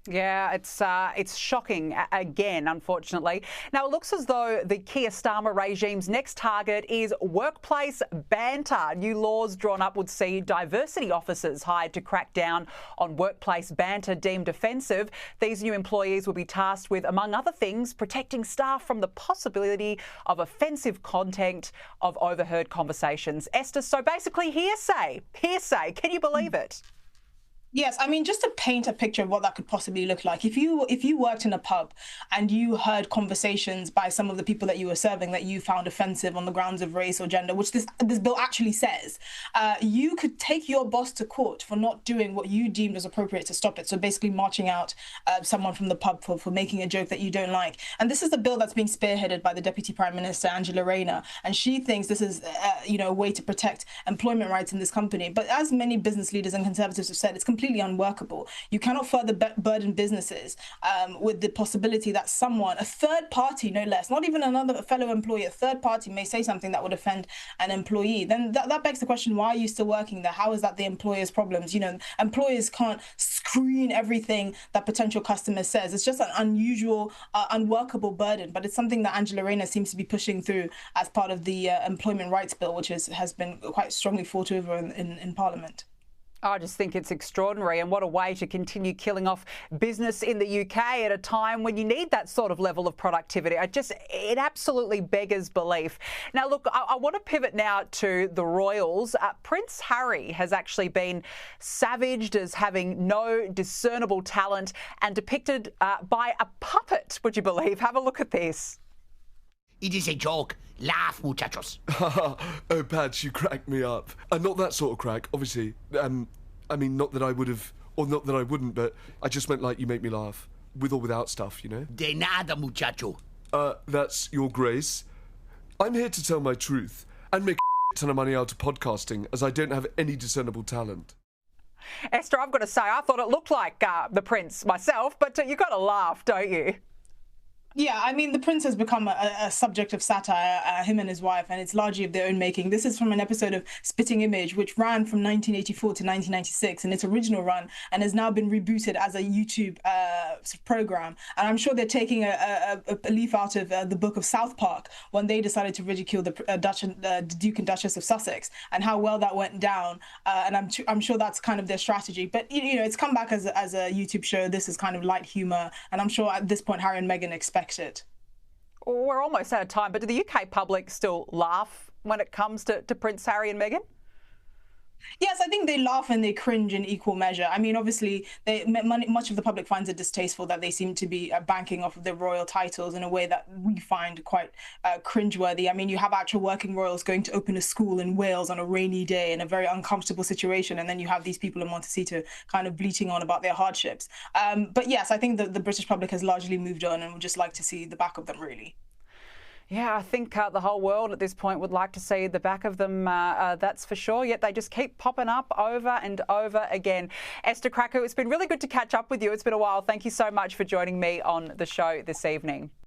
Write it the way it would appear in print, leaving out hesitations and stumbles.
Yeah, it's shocking again, unfortunately. Now, it looks as though the Keir Starmer regime's next target is workplace banter. New laws drawn up would see diversity officers hired to crack down on workplace banter deemed offensive. These new employees will be tasked with, among other things, protecting staff from the possibility of offensive content of overheard conversations. Esther, so basically hearsay. Can you believe it? Yes, I mean, just to paint a picture of what that could possibly look like, if you worked in a pub and you heard conversations by some of the people that you were serving that you found offensive on the grounds of race or gender, which this bill actually says, you could take your boss to court for not doing what you deemed as appropriate to stop it. So basically marching out someone from the pub for making a joke that you don't like. And this is the bill that's being spearheaded by the Deputy Prime Minister, Angela Rayner. And she thinks this is, a way to protect employment rights in this company. But as many business leaders and Conservatives have said, it's completely unworkable. You cannot further burden businesses with the possibility that someone, a third party, no less, not even another fellow employee, a third party may say something that would offend an employee. Then that begs the question, why are you still working there? How is that the employer's problems? Employers can't screen everything that potential customers says. It's just an unusual, unworkable burden, but it's something that Angela Rayner seems to be pushing through as part of the employment rights bill, which has been quite strongly fought over in Parliament. I just think it's extraordinary, and what a way to continue killing off business in the UK at a time when you need that sort of level of productivity. It absolutely beggars belief. Now, look, I want to pivot now to the royals. Prince Harry has actually been savaged as having no discernible talent and depicted by a puppet, would you believe? Have a look at this. It is a joke. Laugh, muchachos. Oh, Pads, you cracked me up. Not that sort of crack, obviously. I mean, not that I would have, or not that I wouldn't, but I just meant like you make me laugh. With or without stuff, you know? De nada, muchacho. That's your grace. I'm here to tell my truth and make a ton of money out of podcasting, as I don't have any discernible talent. Esther, I've got to say, I thought it looked like the Prince myself, but you've got to laugh, don't you? Yeah, I mean, the Prince has become a subject of satire, him and his wife, and it's largely of their own making. This is from an episode of Spitting Image, which ran from 1984 to 1996 in its original run and has now been rebooted as a YouTube program. And I'm sure they're taking a leaf out of the book of South Park when they decided to ridicule the Duke and Duchess of Sussex and how well that went down. And I'm sure that's kind of their strategy. But, it's come back as a YouTube show. This is kind of light humor. And I'm sure at this point, Harry and Meghan expect it. We're almost out of time, but do the UK public still laugh when it comes to Prince Harry and Meghan? Yes, I think they laugh and they cringe in equal measure. I mean, obviously, much of the public finds it distasteful that they seem to be banking off of their royal titles in a way that we find quite cringeworthy. I mean, you have actual working royals going to open a school in Wales on a rainy day in a very uncomfortable situation, and then you have these people in Montecito kind of bleating on about their hardships. But yes, I think the British public has largely moved on and would just like to see the back of them, really. Yeah, I think the whole world at this point would like to see the back of them, that's for sure, yet they just keep popping up over and over again. Esther Krakue, it's been really good to catch up with you. It's been a while. Thank you so much for joining me on the show this evening.